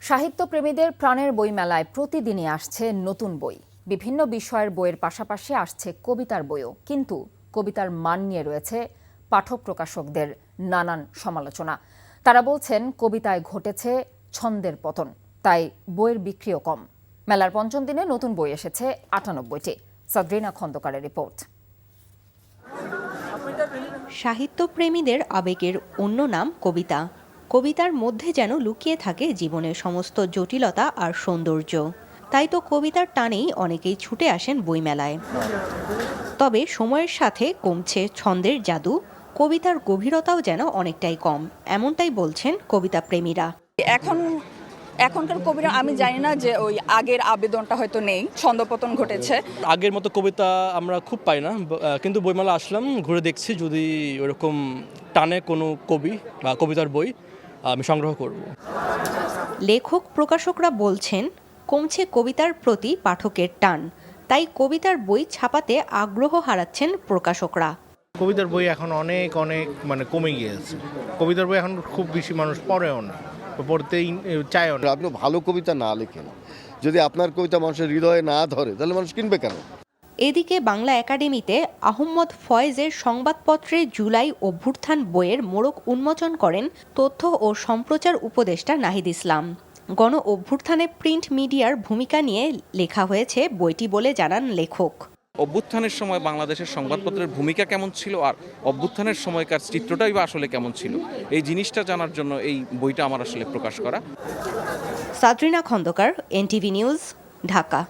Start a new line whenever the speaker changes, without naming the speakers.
সাহিত্যপ্রেমীদের প্রাণের বই মেলায় প্রতিদিনই আসছে নতুন বই। বিভিন্ন বিষয়ের বইয়ের পাশাপাশি আসছে কবিতার বইও, কিন্তু কবিতার মান নিয়ে রয়েছে পাঠক প্রকাশকদের নানান সমালোচনা। তারা বলছেন কবিতায় ঘটেছে ছন্দের পতন, তাই বইয়ের বিক্রিও কম। মেলার পঞ্চম দিনে নতুন বই এসেছে ৯৮টি। সাদরিনা খন্দকারের রিপোর্ট।
সাহিত্যপ্রেমীদের আবেগের অন্য নাম কবিতা। কবিতার মধ্যে যেন লুকিয়ে থাকে জীবনের সমস্ত জটিলতা আর সৌন্দর্য। তাই তো কবিতার টানেই অনেকেই ছুটে আসেন বইমেলায়। তবে সময়ের সাথে কমছে ছন্দের জাদু, কবিতার গভীরতাও যেন অনেকটাই কম, এমনটাই বলছেন কবিতা প্রেমীরা।
এখনকার কবিরা আমি জানি না যে ওই আগের আবেদনটা হয়তো নেই, ছন্দপতন ঘটেছে।
আগের মতো কবিতা আমরা খুব পাই না, কিন্তু বইমেলা আসলাম, ঘুরে দেখছি যদি ওরকম টানে কোনো কবি বা কবিতার বই আমি সংগ্রহ করব।
লেখক প্রকাশকরা বলছেন কমছে কবিতার প্রতি পাঠকের টান, তাই কবিতার বই ছাপাতে আগ্রহ হারাচ্ছেন প্রকাশকরা।
কবিতার বই এখন অনেক কমে গিয়েছে। কবিতার বই এখন খুব বেশি মানুষ পড়েও না, পড়তেই চায়ও না।
আপনি ভালো কবিতা না লেখেন, যদি আপনার কবিতা মানুষের হৃদয়ে না ধরে, তাহলে মানুষ কিনবে কেন?
এদিকে বাংলা একাডেমিতে আহমদ ফয়েজের সংবাদপত্রে জুলাই অভ্যুত্থান বইয়ের মোড়ক উন্মোচন করেন তথ্য ও সম্প্রচার উপদেষ্টা নাহিদ ইসলাম। গণ অভ্যুত্থানে প্রিন্ট মিডিয়ার ভূমিকা নিয়ে লেখা হয়েছে বইটি বলে জানান লেখক।
অভ্যুত্থানের সময় বাংলাদেশের সংবাদপত্রের ভূমিকা কেমন ছিল আর অভ্যুত্থানের সময়কার চিত্রটাই বা আসলে কেমন ছিল, এই জিনিসটা জানার জন্য এই বইটা আমার আসলে প্রকাশ করা।
সাদরিনা খন্দকার, NTV নিউজ, ঢাকা।